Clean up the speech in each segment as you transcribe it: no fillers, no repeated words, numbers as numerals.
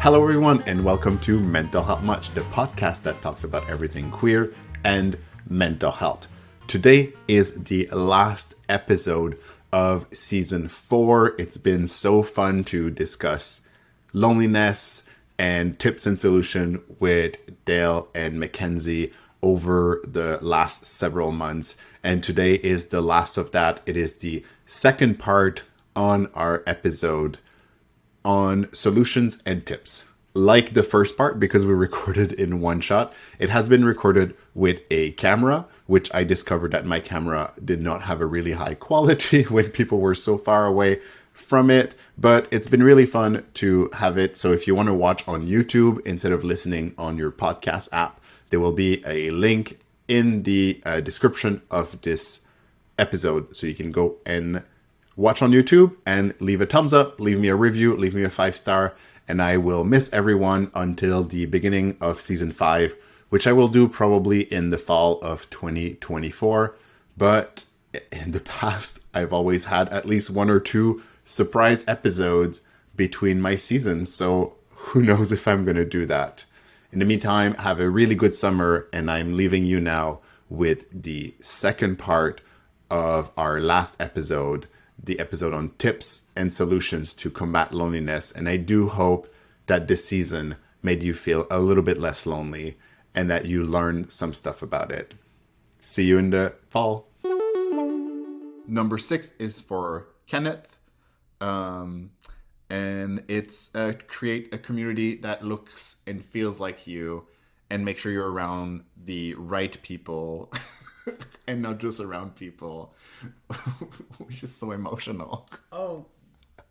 Hello, everyone, and welcome to Mental Health Much, the podcast that talks about everything queer and mental health. Today is the last episode of season 4. It's been so fun to discuss loneliness and tips and solution with Dale and Mackenzie over the last several months. And today is the last of that. It is the second part on our episode on solutions and tips. Like the first part, because we recorded in one shot, it has been recorded with a camera, which I discovered that my camera did not have a really high quality when people were so far away from it. But it's been really fun to have it. So if you want to watch on YouTube instead of listening on your podcast app, there will be a link in the description of this episode. So you can go and watch on YouTube and leave a thumbs up, leave me a review, leave me a 5-star, and I will miss everyone until the beginning of season 5, which I will do probably in the fall of 2024. But in the past, I've always had at least 1 or 2 surprise episodes between my seasons, so who knows if I'm going to do that. In the meantime, have a really good summer, and I'm leaving you now with the second part of our last episode, the episode on tips and solutions to combat loneliness. And I do hope that this season made you feel a little bit less lonely and that you learned some stuff about it. See you in the fall. Number 6 is for Kenneth. And it's create a community that looks and feels like you and make sure you're around the right people and not just around people, which is so emotional. Oh,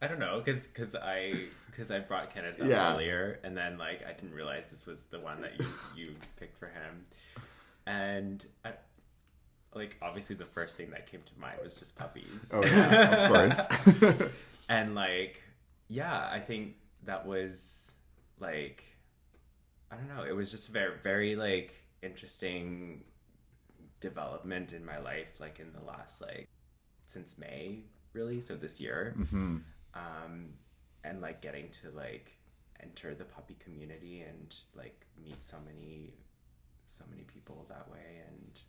I don't know, because I brought Kenneth up earlier, and then I didn't realize this was the one that you picked for him, and obviously the first thing that came to mind was just puppies. Oh yeah, of course. And I think that was I don't know, it was just very very interesting development in my life, in the last since May, really, so this year. Mm-hmm. And getting to enter the puppy community and meet so many people that way, and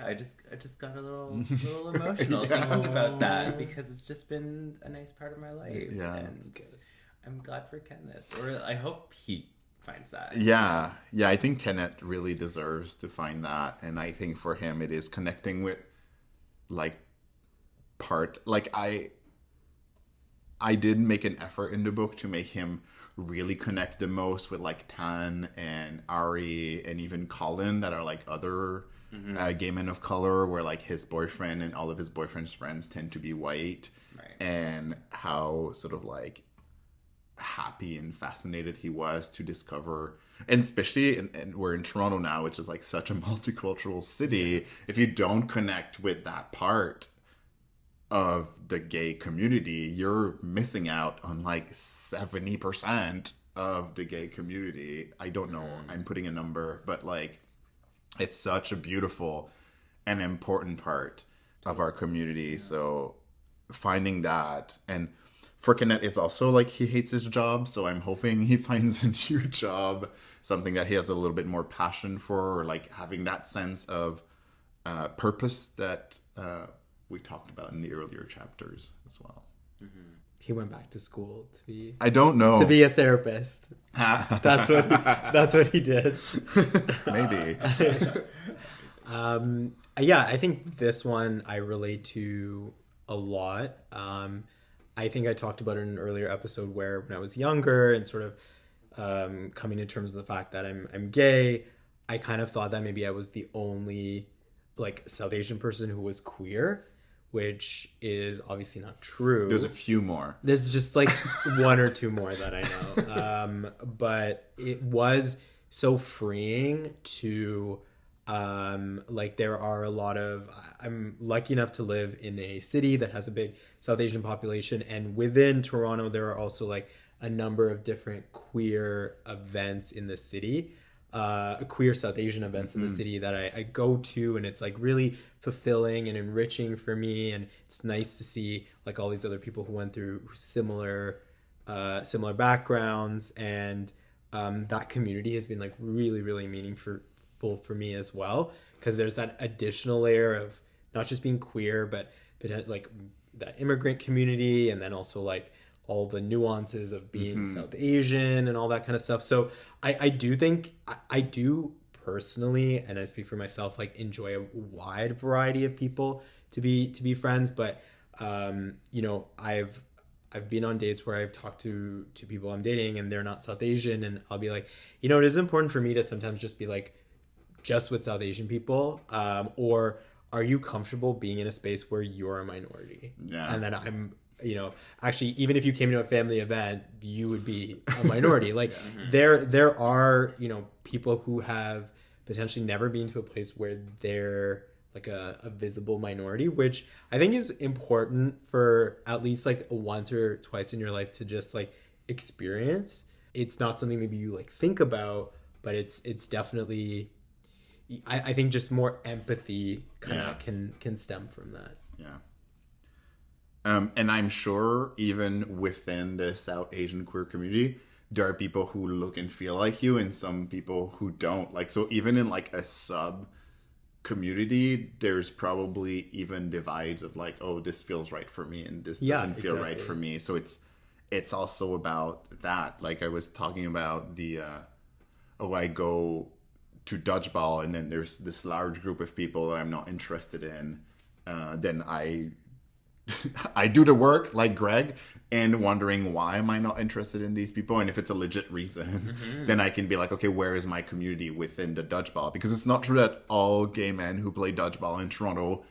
I just got a little emotional thinking about that, because it's just been a nice part of my life. And I'm glad for Kenneth, or I hope he finds that. Yeah, I think Kenneth really deserves to find that, and I think for him it is connecting with I did make an effort in the book to make him really connect the most with Tan and Ari and even Colin, that are other gay men of color, where his boyfriend and all of his boyfriend's friends tend to be white, right. And how sort of happy and fascinated he was to discover, and especially and we're in Toronto now, which is such a multicultural city. If you don't connect with that part of the gay community, you're missing out on 70% of the gay community. I don't know, I'm putting a number, but it's such a beautiful and important part of our community. So finding that, and for Kenneth, it's also he hates his job, so I'm hoping he finds a new job, something that he has a little bit more passion for, or having that sense of purpose that we talked about in the earlier chapters as well. Mm-hmm. He went back to school to be... I don't know. To be a therapist. That's what he did. Maybe. I think this one I relate to a lot. I think I talked about it in an earlier episode, where when I was younger and sort of coming to terms with the fact that I'm gay, I kind of thought that maybe I was the only South Asian person who was queer, which is obviously not true. There's a few more. There's just 1 or 2 more that I know. But it was so freeing to there are a lot of... I'm lucky enough to live in a city that has a big South Asian population, and within Toronto there are also a number of different queer events in the city, queer South Asian events in the city that I go to, and it's really fulfilling and enriching for me, and it's nice to see all these other people who went through similar similar backgrounds, and that community has been like really, really meaningful for me as well, because there's that additional layer of not just being queer, but like that immigrant community, and then also like all the nuances of being South Asian and all that kind of stuff. So I do think I do personally, and I speak for myself, like enjoy a wide variety of people to be friends. But you know, I've been on dates where I've talked to people I'm dating and they're not South Asian, and I'll be like, you know, it is important for me to sometimes just be like, just with South Asian people, or are you comfortable being in a space where you're a minority? Yeah. And then I'm, you know, actually, even if you came to a family event, you would be a minority. Like there are, you know, people who have potentially never been to a place where they're like a visible minority, which I think is important for at least like once or twice in your life to just like experience. It's not something maybe you like think about, but it's definitely, I think just more empathy kind of can stem from that. Yeah. And I'm sure even within the South Asian queer community, there are people who look and feel like you and some people who don't. Like, so even in like a sub community, there's probably even divides of like, oh, this feels right for me and this doesn't feel right for me. So it's also about that. Like I was talking about the, I go to dodgeball and then there's this large group of people that I'm not interested in. Then I do the work like Greg and wondering why am I not interested in these people, and if it's a legit reason, then I can be like, okay, where is my community within the dodgeball? Because it's not true that all gay men who play dodgeball in Toronto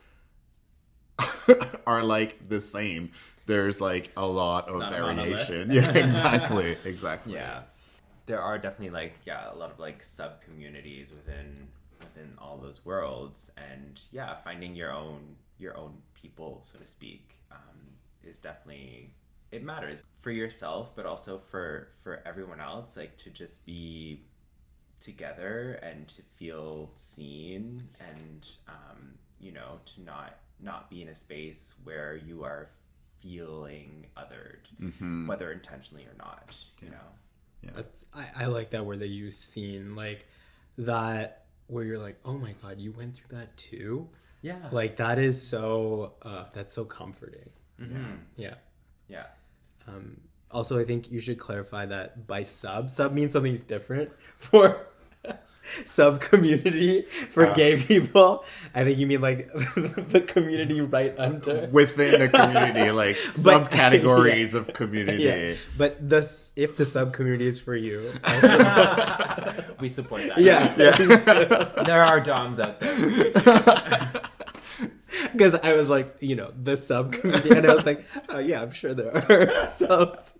are like the same. There's like a lot of variation. Yeah, exactly. Yeah, there are definitely like a lot of like sub communities within all those worlds, and finding your own people, so to speak, is definitely, it matters for yourself, but also for everyone else, like to just be together and to feel seen, and you know, to not be in a space where you are feeling othered, whether intentionally or not, you know. That's, I like that word that you seen, like that where you're like, oh my god, you went through that too. Yeah, like that is so that's so comforting. Yeah. Also, I think you should clarify that by sub means something's different for sub community for gay people. I think you mean like the community right under within the community, like subcategories of community. Yeah. But if the sub community is for you, we support that. Yeah. There are DOMs out there. Because I was like, you know, the sub community, and I was like, oh yeah, I'm sure there are subs.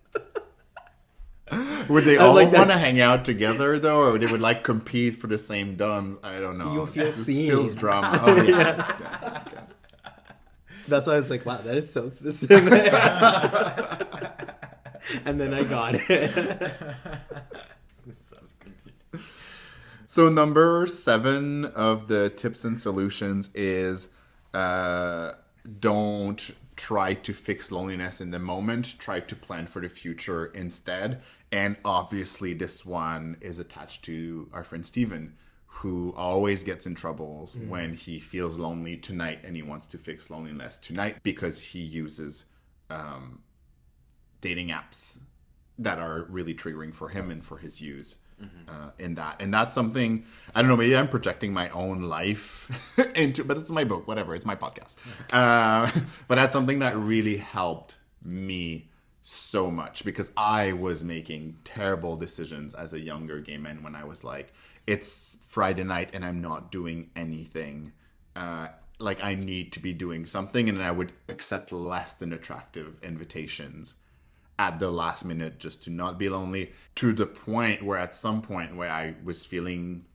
Would they all like, want to hang out together though, or they would like compete for the same DOMs? I don't know. You feel seen. Feels drama. Oh, yeah. Okay. That's why I was like, wow, that is so specific. And then I got it. So number 7 of the tips and solutions is don't try to fix loneliness in the moment. Try to plan for the future instead. And obviously this one is attached to our friend Steven, who always gets in trouble when he feels lonely tonight and he wants to fix loneliness tonight because he uses dating apps that are really triggering for him and for his use. In that, and that's something, I don't know, maybe I'm projecting my own life into, but it's my book, whatever, it's my podcast. But that's something that really helped me so much, because I was making terrible decisions as a younger gay man when I was like, it's Friday night and I'm not doing anything, like I need to be doing something, and I would accept less than attractive invitations at the last minute just to not be lonely, to the point where at some point where I was feeling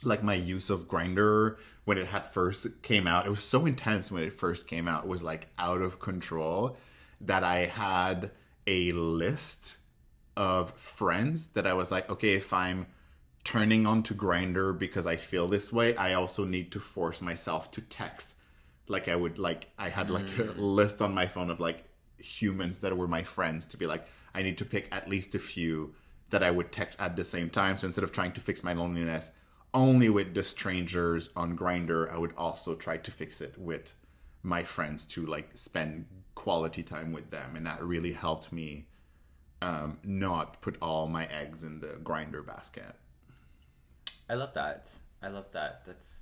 like my use of Grindr when it had first came out, it was so intense when it first came out, it was like out of control, that I had a list of friends that I was like, okay, if I'm turning onto Grindr because I feel this way, I also need to force myself to text. Like I would, like I had like a list on my phone of like, humans that were my friends to be like, I need to pick at least a few that I would text at the same time. So instead of trying to fix my loneliness only with the strangers on Grindr, I would also try to fix it with my friends to like spend quality time with them. And that really helped me not put all my eggs in the Grindr basket. I love that. That's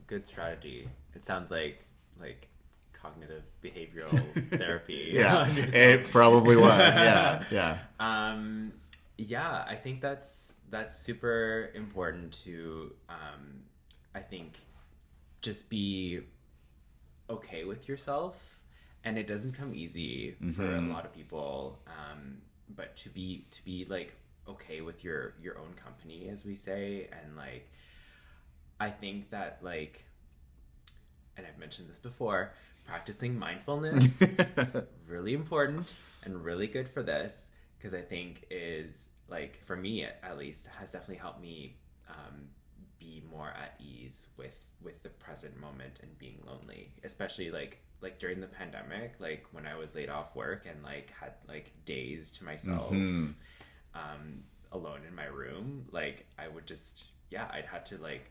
good strategy. It sounds like cognitive behavioral therapy. Yeah, it probably was. Yeah. Yeah, I think that's super important to I think just be okay with yourself, and it doesn't come easy for a lot of people. But to be like okay with your own company, as we say, and like I think that like, and I've mentioned this before, practicing mindfulness is really important and really good for this, because I think is like, for me at least, has definitely helped me be more at ease with the present moment and being lonely, especially like during the pandemic, like when I was laid off work and like had like days to myself alone in my room. Like I would just I'd had to like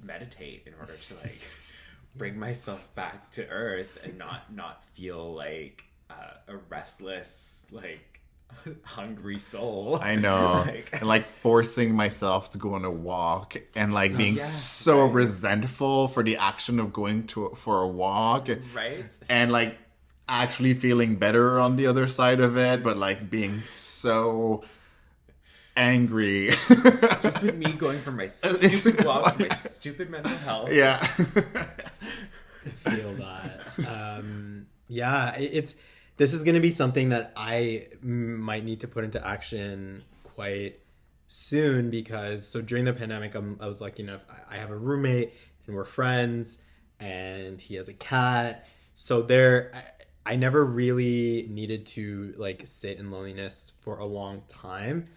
meditate in order to like bring myself back to earth and not feel like a restless, like hungry soul. I know. And like forcing myself to go on a walk and like being so resentful for the action of going for a walk. Right. And like actually feeling better on the other side of it, but like being so angry. Stupid me going for my stupid walk for my stupid mental health. Yeah. I feel that. This is going to be something that I might need to put into action quite soon, because during the pandemic, I was lucky enough, I have a roommate and we're friends, and he has a cat. So I never really needed to like sit in loneliness for a long time.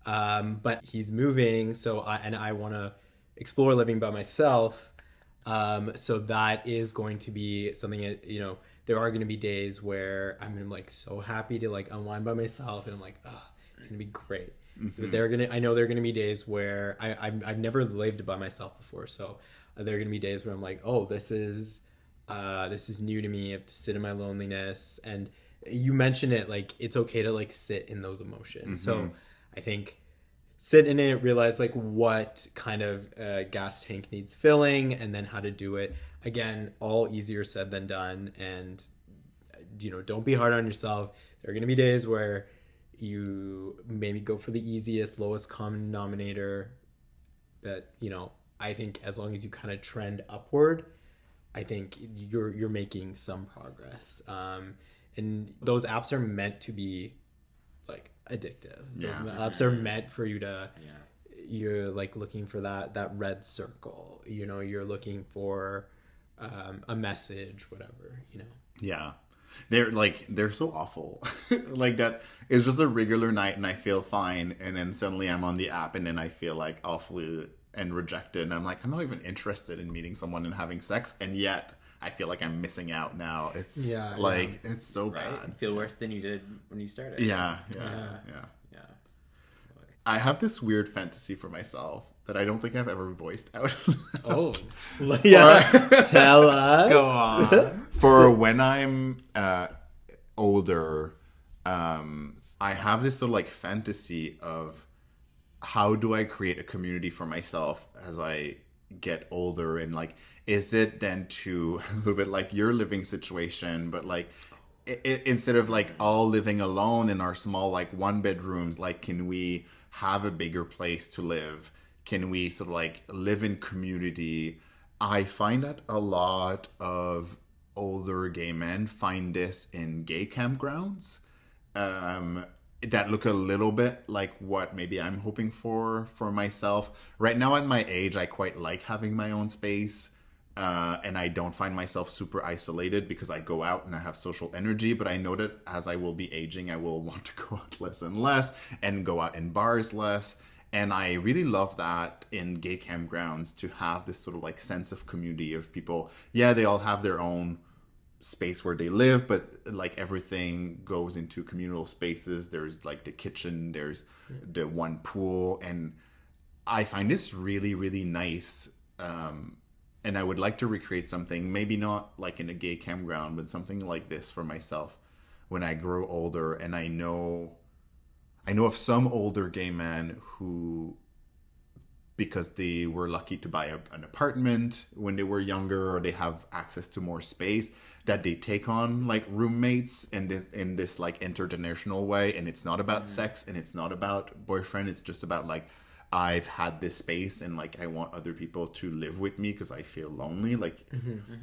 But he's moving, and I want to explore living by myself. So that is going to be something that, you know, there are going to be days where I'm like so happy to like unwind by myself, and I'm like, oh, it's going to be great. But I know there are going to be days where I've never lived by myself before. So there are going to be days where I'm like, oh, this is new to me. I have to sit in my loneliness. And you mentioned it, like, it's okay to like sit in those emotions. So I think sit in it, realize like what kind of gas tank needs filling, and then how to do it. Again, all easier said than done. And, you know, don't be hard on yourself. There are going to be days where you maybe go for the easiest, lowest common denominator. But, you know, I think as long as you kind of trend upward, I think you're making some progress. And those apps are meant to be like addictive. Those apps are meant for you to, you're like looking for that red circle, you know, you're looking for a message, whatever, you know. Yeah. They're so awful. Like that is just a regular night and I feel fine, and then suddenly I'm on the app and then I feel like awfully and rejected, and I'm like, I'm not even interested in meeting someone and having sex, and yet I feel like I'm missing out now. It's it's so bad. You feel worse than you did when you started. Yeah. I have this weird fantasy for myself that I don't think I've ever voiced out. Oh, tell us. Go on. For when I'm older, I have this sort of like fantasy of how do I create a community for myself as I get older, and like, is it then to a little bit like your living situation, but like instead of like all living alone in our small like one bedrooms, like can we have a bigger place to live? Can we sort of like live in community? I find that a lot of older gay men find this in gay campgrounds that look a little bit like what maybe I'm hoping for myself. Right now at my age, I quite like having my own space. And I don't find myself super isolated because I go out and I have social energy. But I know that as I will be aging, I will want to go out less and less and go out in bars less. And I really love that in gay campgrounds, to have this sort of like sense of community of people. Yeah, they all have their own space where they live, but like everything goes into communal spaces. There's like the kitchen, there's the one pool, and I find this really, really nice. And I would like to recreate something, maybe not like in a gay campground, but something like this for myself when I grow older. And I know of some older gay men who, because they were lucky to buy an apartment when they were younger, or they have access to more space, that they take on like roommates in this like intergenerational way. And it's not about sex, and it's not about boyfriend. It's just about like, I've had this space, and like I want other people to live with me because I feel lonely. Like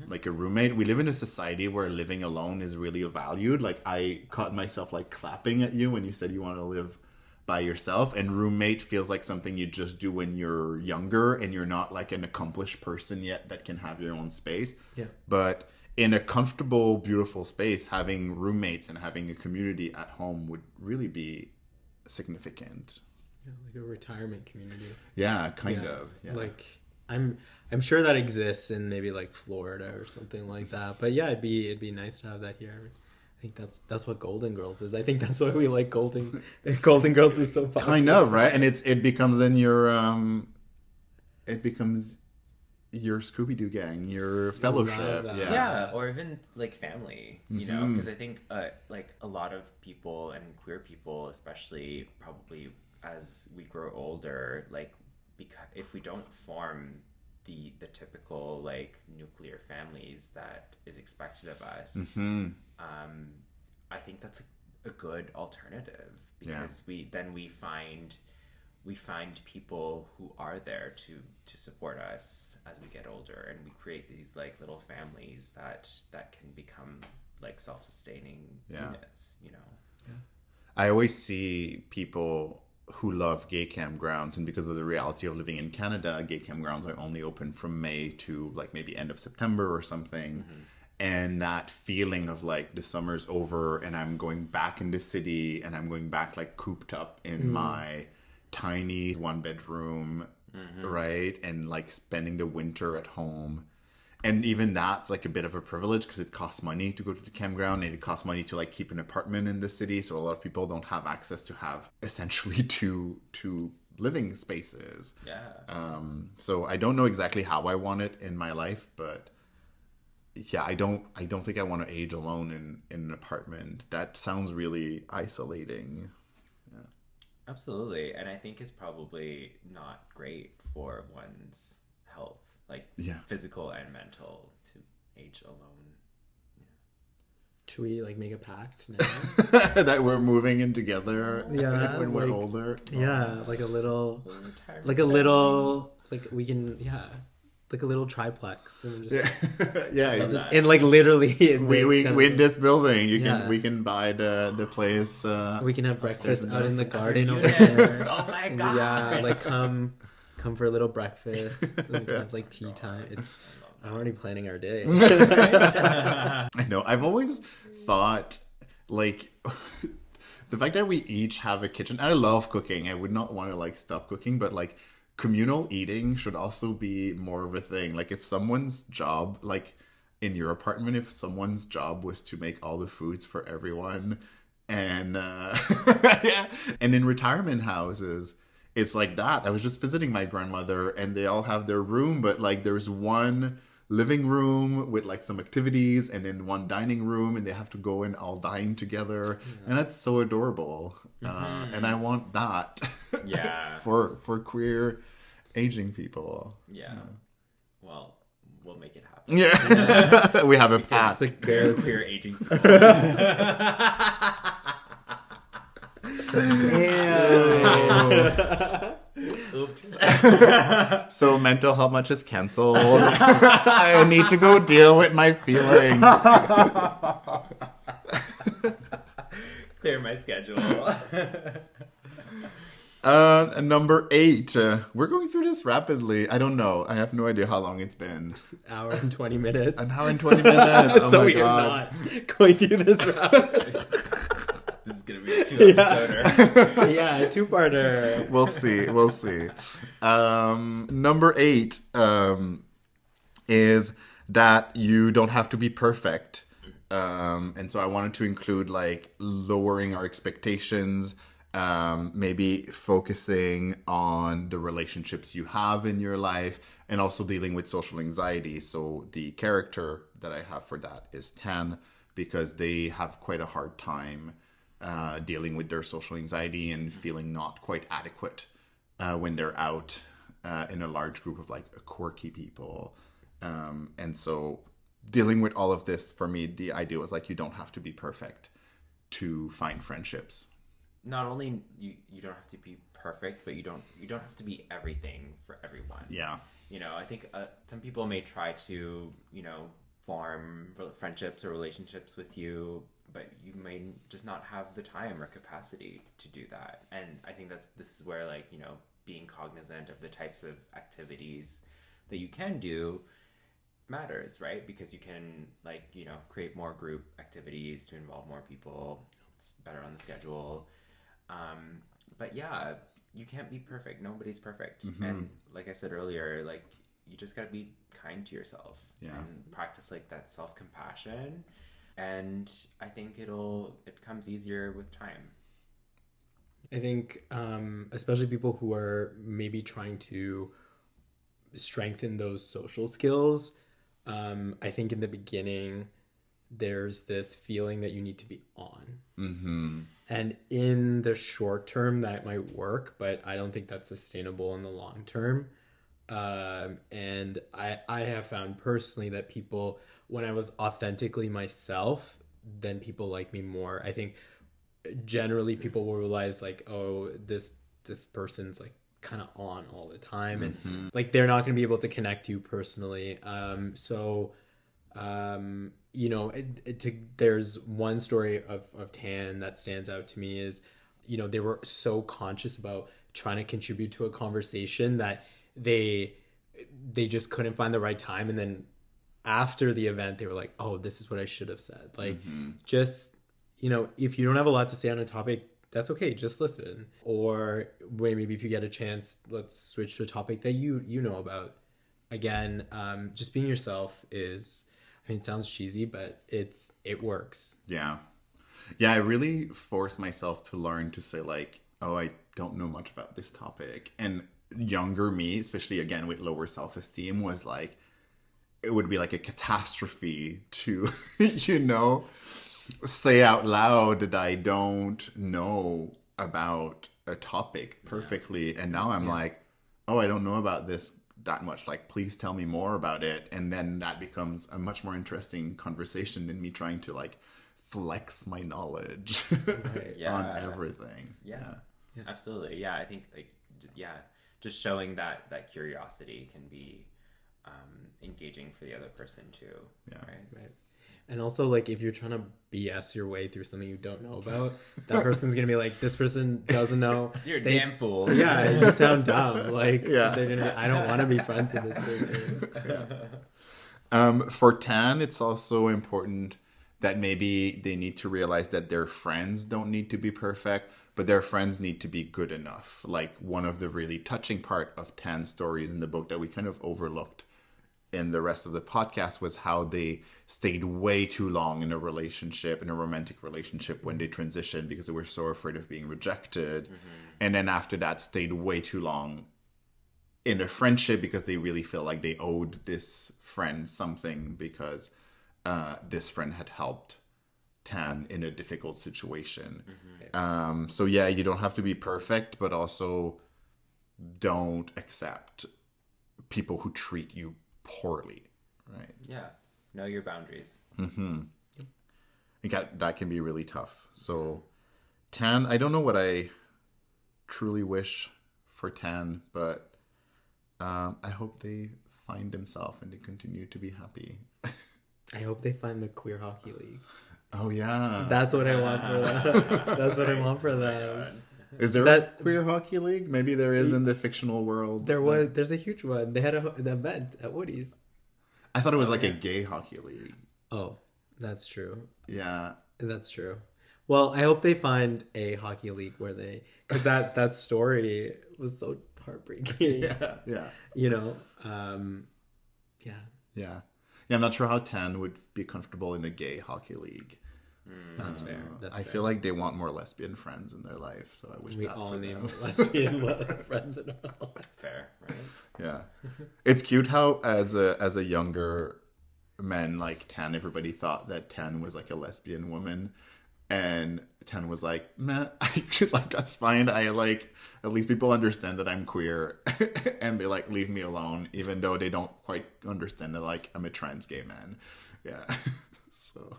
like a roommate. We live in a society where living alone is really valued. Like I caught myself like clapping at you when you said you want to live by yourself, and roommate feels like something you just do when you're younger and you're not like an accomplished person yet that can have your own space. Yeah. But in a comfortable, beautiful space, having roommates and having a community at home would really be significant. Yeah, like a retirement community. Yeah, kind of. Yeah. Like I'm sure that exists in maybe like Florida or something like that. But yeah, it'd be nice to have that here. I think that's what Golden Girls is. I think that's why we like Golden Girls is so popular. Kind of, right? And it becomes in your your Scooby-Doo gang, your fellowship. that. Yeah, or even like family, you know, because I think like a lot of people, and queer people especially, probably as we grow older, like because if we don't form the typical like nuclear families that is expected of us, I think that's a good alternative, because we find people who are there to support us as we get older, and we create these like little families that can become like self-sustaining units, you know. I always see people who love gay campgrounds, and because of the reality of living in Canada, gay campgrounds are only open from May to like maybe end of September or something. And that feeling of like the summer's over and I'm going back in the city, and I'm going back like cooped up in my tiny 1-bedroom, right? And like spending the winter at home. And even that's like a bit of a privilege, because it costs money to go to the campground, and it costs money to like keep an apartment in the city. So a lot of people don't have access to have essentially two living spaces. Yeah. So I don't know exactly how I want it in my life, but yeah, I don't think I want to age alone in an apartment. That sounds really isolating. Yeah. Absolutely. And I think it's probably not great for one's health, like physical and mental, to age alone. Should we like make a pact now? That we're moving in together when we're like, older. Yeah, like a little like we can like a little triplex, and just, and like literally we in this building we can buy the place. We can have breakfast out in the garden over there. Oh my god! Yeah, like come for a little breakfast. We can have like tea time. I'm already planning our day. I know. I've always thought like the fact that we each have a kitchen. I love cooking. I would not want to like stop cooking, but like communal eating should also be more of a thing. Like if someone's job, like in your apartment, if someone's job was to make all the foods for everyone, and and in retirement houses, it's like that. I was just visiting my grandmother, and they all have their room, but like there's one living room with like some activities, and then one dining room, and they have to go and all dine together, and that's so adorable. And I want that. for queer aging people. Well, we'll make it happen. Yeah. We have a path. It's like queer aging people. Damn. Oops. So mental health much is canceled. I need to go deal with my feelings. Clear my schedule. Number 8. We're going through this rapidly. I don't know. I have no idea how long it's been. Hour and 20 minutes. An hour and 20 minutes. Oh so my we God. are not going through this rapidly. This is gonna be a 2-episoder. Yeah, a 2-parter. We'll see. Number 8 is that you don't have to be perfect And so I wanted to include like lowering our expectations, maybe focusing on the relationships you have in your life, and also dealing with social anxiety. So the character that I have for that is Tan, because they have quite a hard time dealing with their social anxiety and feeling not quite adequate when they're out in a large group of like quirky people. And so dealing with all of this, for me, the idea was like, you don't have to be perfect to find friendships. Not only you don't have to be perfect, but you don't have to be everything for everyone. Yeah. You know, I think some people may try to, form friendships or relationships with you, but you may just not have the time or capacity to do that. And I think this is where, like, being cognizant of the types of activities that you can do matters, right? Because you can, like, create more group activities to involve more people. It's better on the schedule. But yeah, you can't be perfect. Nobody's perfect. Mm-hmm. And like I said earlier, like, you just got to be kind to yourself. Yeah. And practice like that self-compassion. And I think it comes easier with time. I think, especially people who are maybe trying to strengthen those social skills, I think in the beginning, there's this feeling that you need to be on. Mm-hmm. And in the short term, that might work, but I don't think that's sustainable in the long term. And I have found personally that people, when I was authentically myself, then people like me more. I think generally people will realize, like, oh, this person's like kind of on all the time, and like they're not going to be able to connect to you personally. There's one story of Tan that stands out to me is, they were so conscious about trying to contribute to a conversation that they just couldn't find the right time, and then after the event they were like, oh, this is what I should have said. Like, just, if you don't have a lot to say on a topic, that's okay, just listen. Or maybe if you get a chance, let's switch to a topic that you know about. Again, just being yourself is, I mean, it sounds cheesy, but it works. Yeah. I really forced myself to learn to say, like, oh, I don't know much about this topic. And younger me, especially again with lower self-esteem, was like, it would be like a catastrophe to, say out loud that I don't know about a topic perfectly. And now I'm like, oh, I don't know about this that much. Like, please tell me more about it. And then that becomes a much more interesting conversation than me trying to like flex my knowledge on everything. Yeah, absolutely. Yeah, I think just showing that curiosity can be engaging for the other person too. Yeah. Right. And also, like, if you're trying to BS your way through something you don't know about, that person's gonna be like, this person doesn't know. You're a damn fool. Yeah, you sound dumb. Like, they're gonna be, I don't want to be friends with this person. For Tan, it's also important that maybe they need to realize that their friends don't need to be perfect, but their friends need to be good enough. Like, one of the really touching part of Tan's stories in the book that we kind of overlooked in the rest of the podcast was how they stayed way too long in a romantic relationship when they transitioned, because they were so afraid of being rejected. And then after that stayed way too long in a friendship because they really feel like they owed this friend something, because this friend had helped Tan in a difficult situation. So yeah, you don't have to be perfect, but also don't accept people who treat you poorly, right? Yeah, know your boundaries. That can be really tough. So Tan, I don't know what I truly wish for Tan, but I hope they find themselves and they continue to be happy. I hope they find the queer hockey league. Oh yeah, that's what I want for them. That's what I want for them. Is there a queer hockey league? Maybe there is in the fictional world. There's a huge one. They had an event at Woody's. I thought it was like a gay hockey league. Oh, that's true. Yeah, that's true. Well, I hope they find a hockey league where because that story was so heartbreaking. Yeah. Yeah, I'm not sure how Tan would be comfortable in the gay hockey league. That's fair. That's I fair. feel like they want more lesbian friends in their life, so I wish We that all for need them. lesbian friends in our life. Fair, right? Yeah, it's cute how as a younger man like Tan, everybody thought that Tan was like a lesbian woman, and Tan was like, "Man, I should like that's fine. I like at least people understand that I'm queer, and they like leave me alone, even though they don't quite understand that like I'm a trans gay man." Yeah, so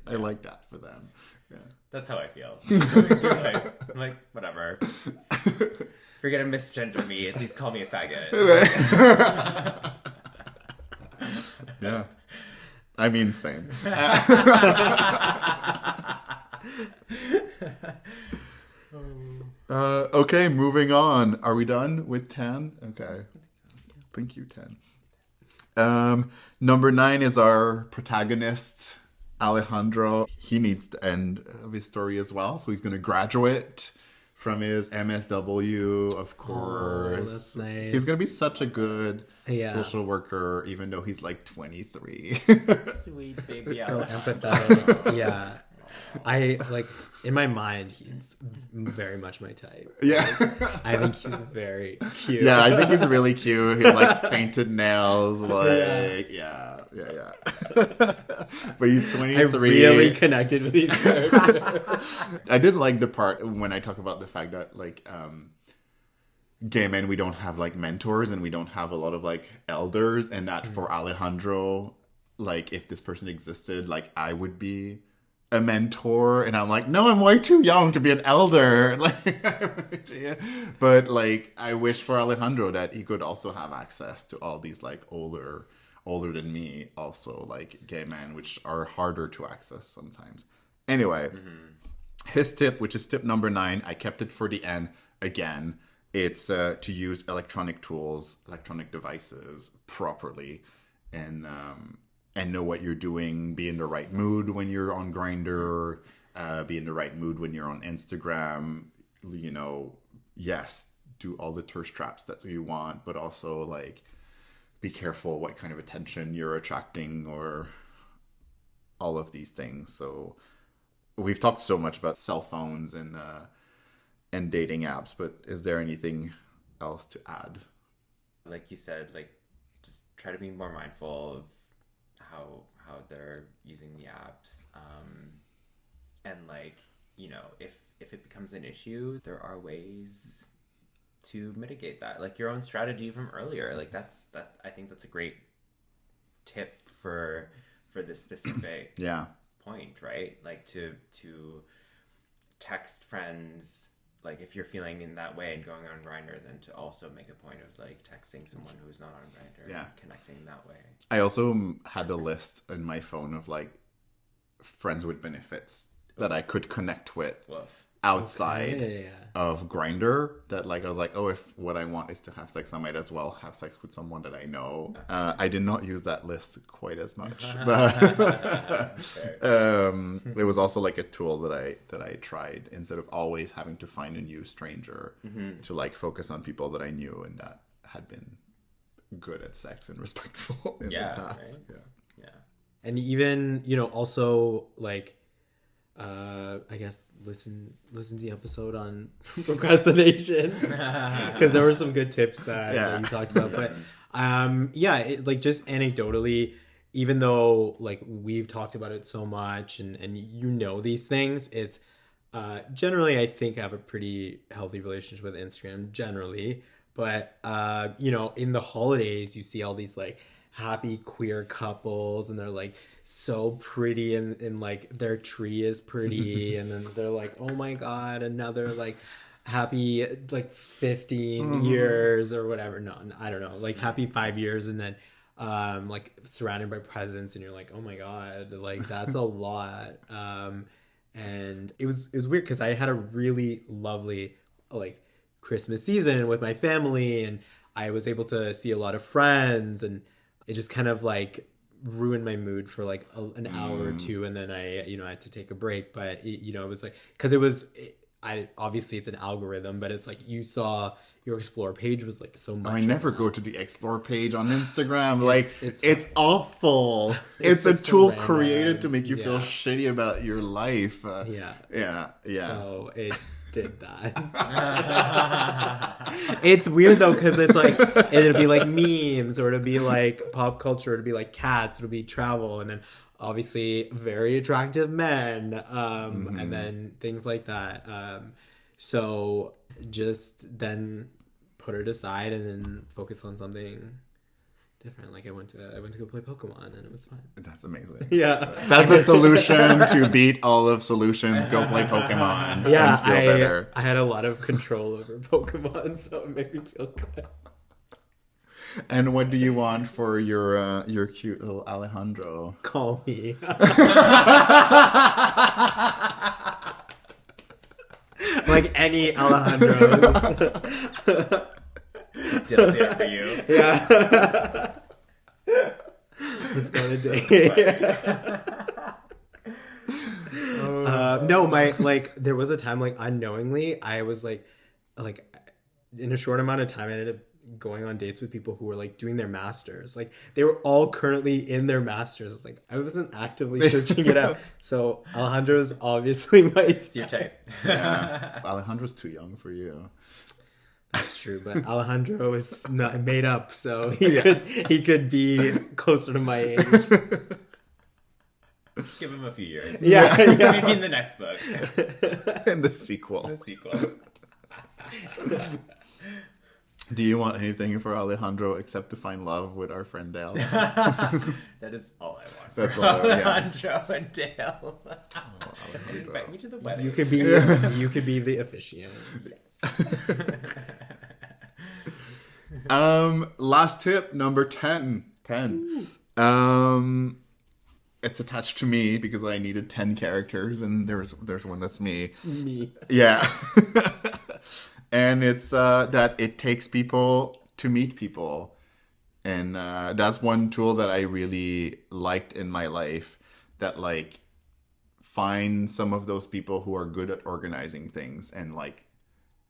I like that for them. Yeah. That's how I feel. I'm like, whatever. If you're gonna misgender me, at least call me a faggot. Yeah. I mean, same. Okay, moving on. Are we done with Tan? Okay. Thank you, Tan. Number 9 is our protagonist, Alejandro. He needs the end of his story as well. So he's going to graduate from his MSW, of course. That's nice. He's going to be such a good Yeah. social worker, even though he's like 23. Sweet baby So Alejandro. empathetic. Yeah. I like in my mind he's very much my type. Yeah. I think he's very cute. Yeah, I think he's really cute. He's like painted nails, like yeah. But he's 23. I really connected with these characters. I did like the part when I talk about the fact that like gay men, we don't have like mentors and we don't have a lot of like elders, and that for Alejandro, like if this person existed, like I would be a mentor, and I'm like, no, I'm way too young to be an elder. Like, but like I wish for Alejandro that he could also have access to all these like older than me, also like gay men, which are harder to access sometimes. Anyway, his tip, which is tip number 9, I kept it for the end again. It's to use electronic tools, electronic devices properly, and know what you're doing. Be in the right mood when you're on Grindr. Be in the right mood when you're on Instagram. You know, yes, do all the thirst traps that you want, but also like be careful what kind of attention you're attracting or all of these things. So we've talked so much about cell phones and dating apps, but is there anything else to add? Like you said, like just try to be more mindful of how they're using the apps, and like, you know, if it becomes an issue, there are ways to mitigate that, like your own strategy from earlier. Like that I think that's a great tip for this specific point, right? Like to text friends, like if you're feeling in that way and going on Grindr, then to also make a point of like texting someone who's not on Grindr and connecting that way. I also had a list in my phone of like friends with benefits that I could connect with outside of Grindr, that like I was like, oh, if what I want is to have sex, I might as well have sex with someone that I know. I did not use that list quite as much, but it was also like a tool that I tried instead of always having to find a new stranger, to like focus on people that I knew and that had been good at sex and respectful in the past. Right? Yeah. And even, you know, also like I guess listen to the episode on procrastination, because there were some good tips that you talked about. But like just anecdotally, even though like we've talked about it so much and you know these things, it's generally I think I have a pretty healthy relationship with Instagram generally. But you know, in the holidays you see all these like happy queer couples and they're like so pretty and like their tree is pretty and then they're like, oh my god, another like happy like 15 years or whatever. No, I don't know, like happy 5 years, and then like surrounded by presents, and you're like, oh my god, like that's a lot. And it was weird because I had a really lovely like Christmas season with my family, and I was able to see a lot of friends, and it just kind of like ruined my mood for like an hour or two, and then I had to take a break. But it was like, because obviously it's an algorithm, but it's like you saw your explore page was like so much. I never go to the explore page on Instagram. Like it's awful. It's a like so tool random. created to make you feel Yeah. shitty about your life. Yeah. Yeah. So it did that. It's weird though, because it's like it'll be like memes, or it'll be like pop culture, it'll be like cats, it'll be travel, and then obviously very attractive men, and then things like that. So just then put it aside and then focus on something different. Like I went to go play Pokemon and it was fun. That's amazing. Yeah. That's the solution to beat all of solutions. Go play Pokemon. Yeah, And feel better. I had a lot of control over Pokemon, so it made me feel good. And what do you want for your cute little Alejandro? Call me. Like any Alejandro. Did I say it for you? Yeah. Let's go on a date. No, there was a time like unknowingly I was like in a short amount of time I ended up going on dates with people who were like doing their masters. Like they were all currently in their masters. Like I wasn't actively searching it out. So Alejandro's obviously my It's your type. Yeah. Alejandro's too young for you. That's true, but Alejandro is not made up, so he could be closer to my age. Give him a few years. Yeah. Maybe in the next book. In the sequel. The sequel. Do you want anything for Alejandro except to find love with our friend Dale? That is all I want. That's for all, yes. Alejandro and Dale. Invite me to the wedding. You could be the officiant. Last tip, number 10. It's attached to me because I needed 10 characters and there's one that's me. Me. Yeah. And it's that it takes people to meet people. And that's one tool that I really liked in my life, that like find some of those people who are good at organizing things and like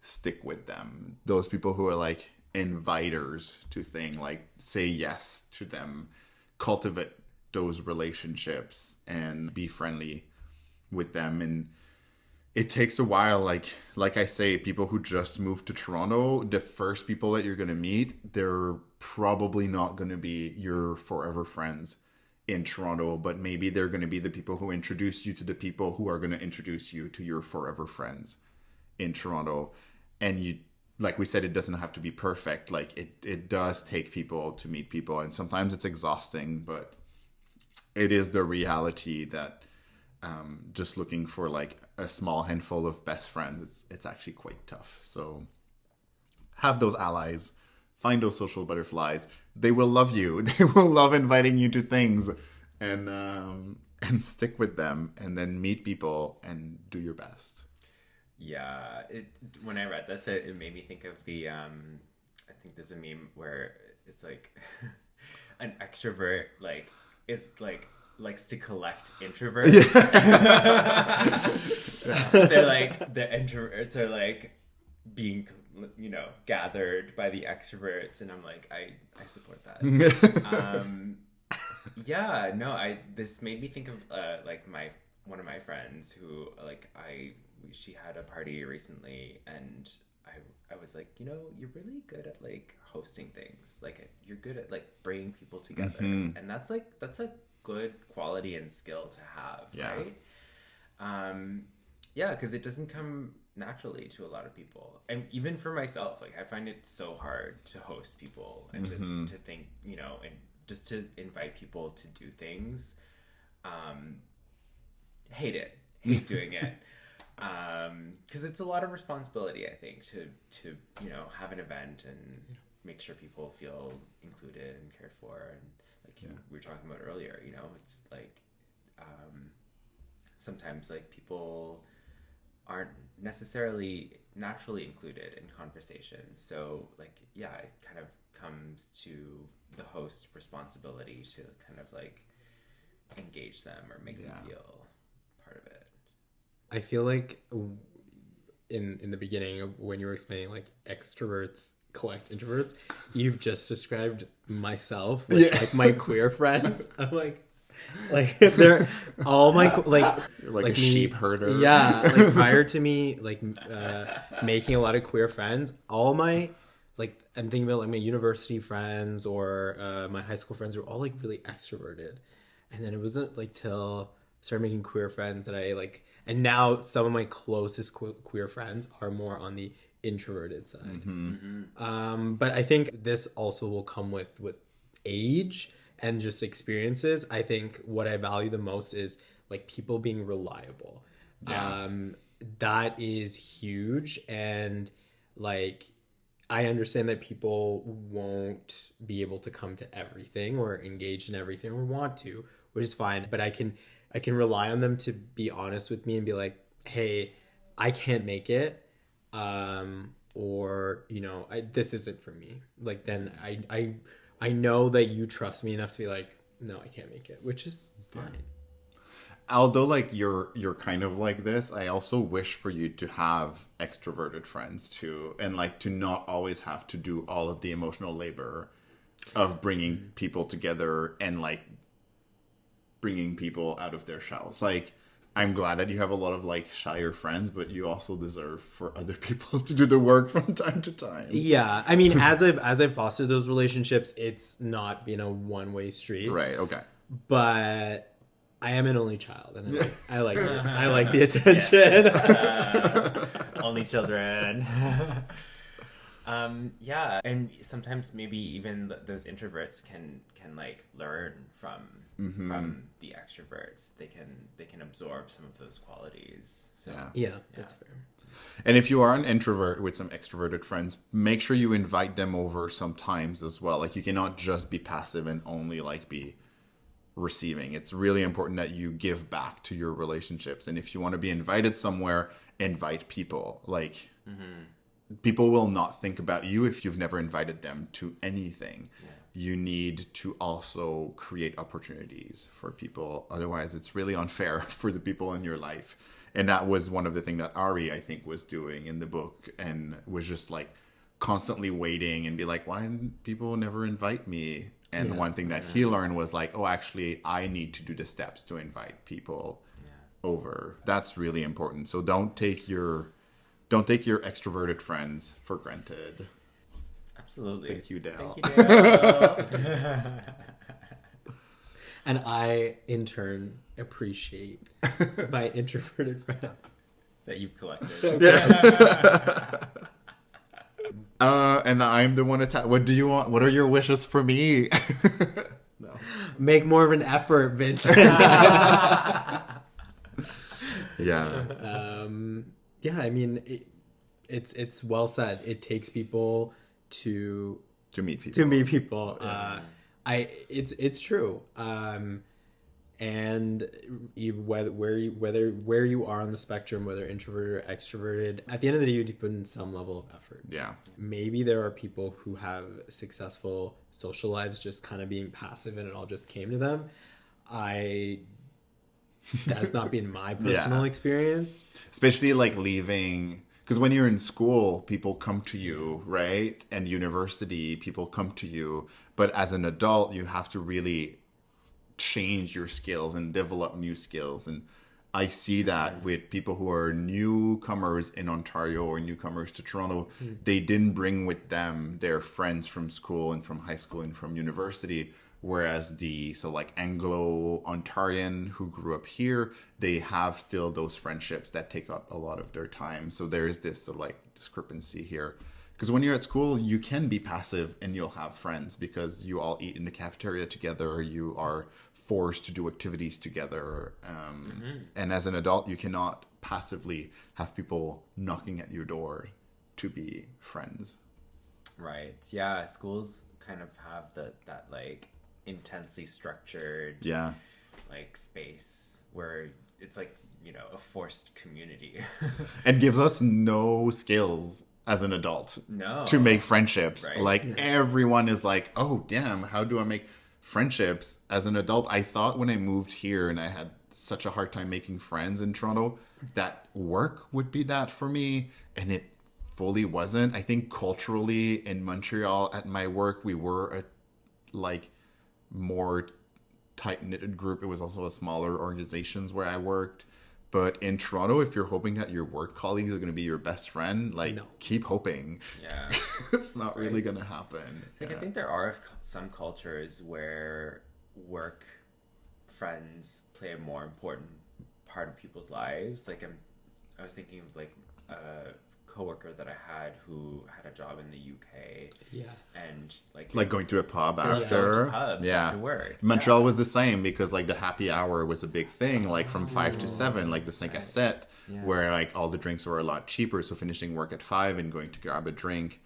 stick with them. Those people who are like inviters to things, like say yes to them, cultivate those relationships and be friendly with them. And it takes a while. Like I say, people who just moved to Toronto, the first people that you're going to meet, they're probably not going to be your forever friends in Toronto, but maybe they're going to be the people who introduce you to the people who are going to introduce you to your forever friends in Toronto. And you, like we said, it doesn't have to be perfect. Like it does take people to meet people, and sometimes it's exhausting, but it is the reality that just looking for like a small handful of best friends, it's actually quite tough. So have those allies, find those social butterflies. They will love you. They will love inviting you to things, and stick with them, and then meet people and do your best. Yeah, when I read this, it made me think of the I think there's a meme where it's like an extrovert like is like likes to collect introverts. So they're like, the introverts are like being, you know, gathered by the extroverts, and I'm like, I support that. Yeah, no, this made me think of like one of my friends who she had a party recently, and I was like, you know, you're really good at like hosting things. Like you're good at like bringing people together, and that's a good quality and skill to have, right? Yeah, because it doesn't come naturally to a lot of people, and even for myself, like I find it so hard to host people and to think, you know, and just to invite people to do things. Hate doing it. Because it's a lot of responsibility, I think, to you know, have an event and make sure people feel included and cared for, and like we were talking about earlier, you know, it's like sometimes like people aren't necessarily naturally included in conversations, so like it kind of comes to the host responsibility to kind of like engage them or make them feel part of it. I feel like in the beginning of when you were explaining like extroverts collect introverts, you've just described myself with like my queer friends. I'm like they're all my You're like a me, sheep herder. Yeah, like prior to me like making a lot of queer friends, all my like I'm thinking about like my university friends or my high school friends are all like really extroverted, and then it wasn't like till I started making queer friends that I like, and now some of my closest queer friends are more on the introverted side. But I think this also will come with age and just experiences. I think what I value the most is like people being reliable. That is huge, and like I understand that people won't be able to come to everything or engage in everything or want to, which is fine, but I can rely on them to be honest with me and be like, hey, I can't make it, or you know, this isn't for me. Like then I know that you trust me enough to be like, no, I can't make it, which is fine. Although like you're kind of like this, I also wish for you to have extroverted friends too, and like to not always have to do all of the emotional labor of bringing people together and like bringing people out of their shells. Like I'm glad that you have a lot of like shyer friends, but you also deserve for other people to do the work from time to time. Yeah, I mean, as I've fostered those relationships, it's not been a one-way street. Right. Okay. But I am an only child, and I like the attention. Only children. Yeah, and sometimes maybe even those introverts can like learn from the extroverts. They can absorb some of those qualities. So Yeah, that's fair. And if you are an introvert with some extroverted friends, make sure you invite them over sometimes as well. Like you cannot just be passive and only like be receiving. It's really important that you give back to your relationships. And if you want to be invited somewhere, invite people. Like people will not think about you if you've never invited them to anything. You need to also create opportunities for people. Otherwise, it's really unfair for the people in your life. And that was one of the things that Ari, I think, was doing in the book, and was just like constantly waiting and be like, why didn't people never invite me? And one thing that he learned was like, oh, actually, I need to do the steps to invite people over. That's really important. So don't take your extroverted friends for granted. absolutely. Thank you, Dale. Thank you, Dale. And I, in turn, appreciate my introverted friends. That you've collected. And I'm the one what do you want? What are your wishes for me? No. Make more of an effort, Vincent. Yeah. Yeah, I mean, it's well said. It takes people to meet people. To meet people. It's true. And where you are on the spectrum, whether introverted or extroverted, at the end of the day, you put in some level of effort. Yeah. Maybe there are people who have successful social lives just kind of being passive and it all just came to them. That's not been my personal experience. Especially like leaving, because when you're in school, people come to you, right? And university, people come to you. But as an adult, you have to really change your skills and develop new skills. And I see that with people who are newcomers in Ontario or newcomers to Toronto. They didn't bring with them their friends from school and from high school and from university. Whereas like Anglo-Ontarian who grew up here, they have still those friendships that take up a lot of their time. So there is this sort of like discrepancy here. Because when you're at school, you can be passive and you'll have friends because you all eat in the cafeteria together. You are forced to do activities together. And as an adult, you cannot passively have people knocking at your door to be friends. Right. Yeah. Schools kind of have that like intensely structured like space where it's like, you know, a forced community. And gives us no skills as an adult to make friendships. Right. Like everyone is like, oh damn, how do I make friendships as an adult? I thought when I moved here and I had such a hard time making friends in Toronto, that work would be that for me, and it fully wasn't. I think culturally in Montreal at my work, we were a like more tight-knitted group. It was also a smaller organizations where I worked. But in Toronto, if you're hoping that your work colleagues are going to be your best friend, like, keep hoping. Yeah. It's not really going to happen. Like, I think there are some cultures where work friends play a more important part of people's lives. Like, I was thinking of, like, a coworker that I had who had a job in the UK. Yeah. And, like going to a pub going after. to pubs after work. Montreal was the same, because like the happy hour was a big thing, like from 5 to 7, like the 5 à 7, where like all the drinks were a lot cheaper. So finishing work at 5 and going to grab a drink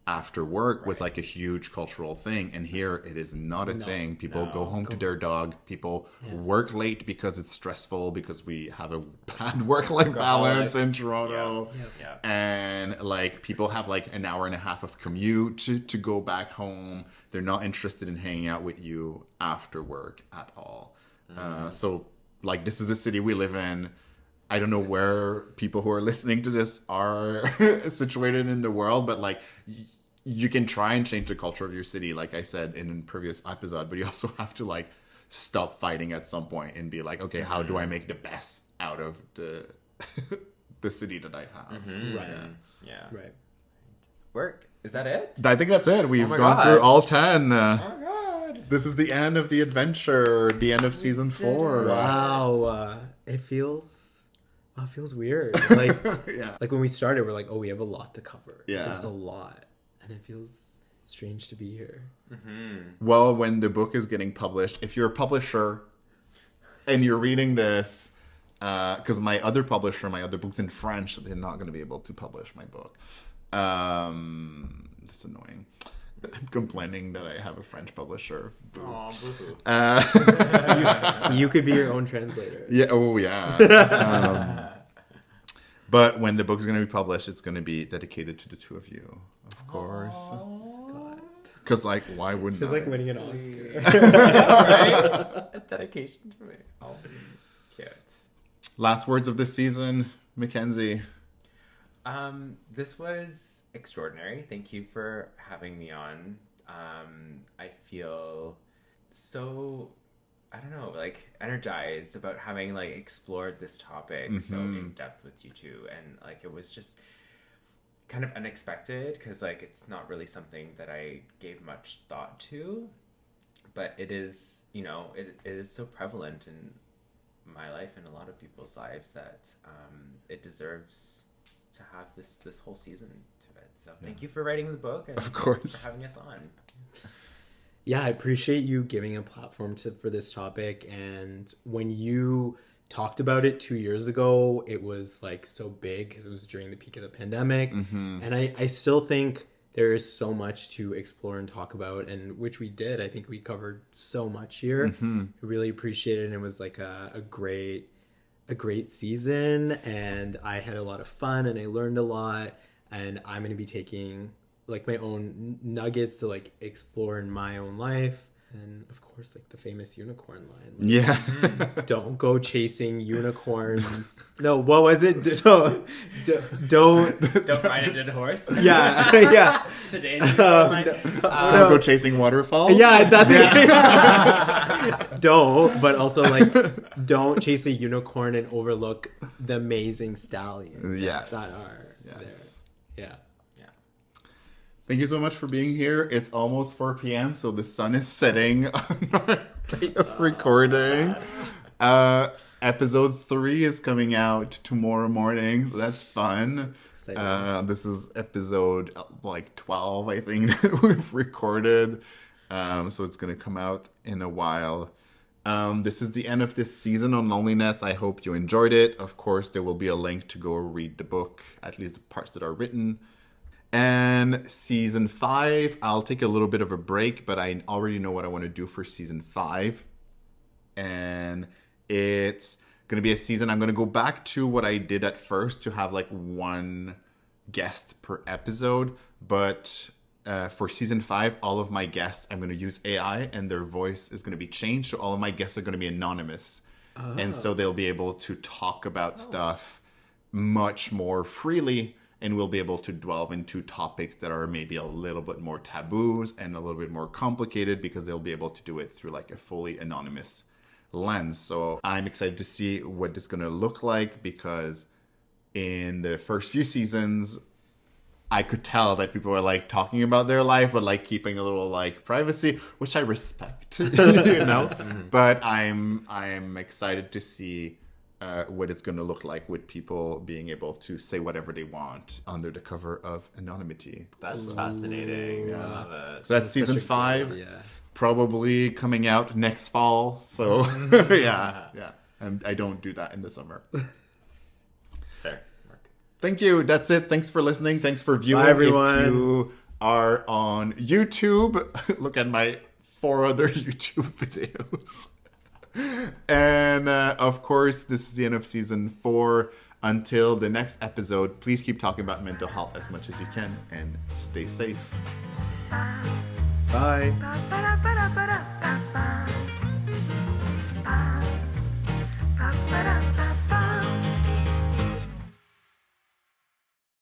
after work was like a huge cultural thing. And here it is not a thing. People go home to their dog. People work late because it's stressful, because we have a bad work-life balance in Toronto. And like people have like an hour and a half of commute to go back home. They're not interested in hanging out with you after work at all. So like, this is a city we live in. I don't know where people who are listening to this are situated in the world, but like you can try and change the culture of your city, like I said in a previous episode, but you also have to like stop fighting at some point and be like, okay, how do I make the best out of the city that I have? Yeah. Right. Work. Is that it? I think that's it. We've my gone God. through all 10. Oh my god. This is the end of the adventure, the end of season 4. Wow. It feels weird. Like, Yeah. like when we started, we're like, oh, we have a lot to cover. Yeah. There's a lot. And it feels strange to be here. Well, when the book is getting published, if you're a publisher and you're reading this, because my other publisher, my other book's in French, they're not going to be able to publish my book. That's annoying. I'm complaining that I have a French publisher. You could be your own translator. Yeah. Oh, yeah. But when the book is going to be published, it's going to be dedicated to the two of you, of course. God. Because, like, why wouldn't It's I? like winning an Oscar. Right? A dedication to me. Oh, cute. Last words of this season, Mackenzie. This was extraordinary. Thank you for having me on. I feel so, I don't know, like energized about having like explored this topic so in depth with you two, and like it was just kind of unexpected because like it's not really something that I gave much thought to, but it is, you know, it is so prevalent in my life and a lot of people's lives that it deserves to have this whole season to it. So thank you for writing the book and Of course. for having us on. Yeah, I appreciate you giving a platform for this topic. And when you talked about it 2 years ago, it was like so big because it was during the peak of the pandemic. And I still think there is so much to explore and talk about, and which we did. I think we covered so much here. I really appreciate it. And it was like a great season, and I had a lot of fun and I learned a lot, and I'm going to be taking like my own nuggets to like explore in my own life. And of course, like the famous unicorn line. Like, Yeah. don't go chasing unicorns. No, what was it? Don't. Don't ride a dead horse. Yeah, yeah. Today's Don't go chasing waterfalls. Yeah, that's it. Don't, but also like don't chase a unicorn and overlook the amazing stallions Yes. that are there. Yeah. Thank you so much for being here. It's almost 4 p.m., so the sun is setting on our date of recording. Episode 3 is coming out tomorrow morning, so that's fun. This is episode like 12, I think, that we've recorded. So it's going to come out in a while. This is the end of this season on loneliness. I hope you enjoyed it. Of course, there will be a link to go read the book, at least the parts that are written. And season 5, I'll take a little bit of a break, but I already know what I want to do for season 5. And it's going to be a season, I'm going to go back to what I did at first to have like one guest per episode. But for season 5, all of my guests, I'm going to use AI and their voice is going to be changed. So all of my guests are going to be anonymous. And so they'll be able to talk about stuff much more freely, and we'll be able to delve into topics that are maybe a little bit more taboos and a little bit more complicated, because they'll be able to do it through like a fully anonymous lens. So I'm excited to see what it's going to look like, because in the first few seasons, I could tell that people were like talking about their life, but like keeping a little like privacy, which I respect, you know. But I'm excited to see what it's going to look like with people being able to say whatever they want under the cover of anonymity. That's fascinating. I love it. So that's season 5, probably coming out next fall. So yeah. And I don't do that in the summer. Fair. Thank you. That's it. Thanks for listening. Thanks for viewing. Bye, everyone. If you are on YouTube, look at my 4 other YouTube videos. And of course, this is the end of season 4. Until the next episode, please keep talking about mental health as much as you can, and stay safe. Bye. Ba-ba-da-ba-da-ba-da-ba-ba.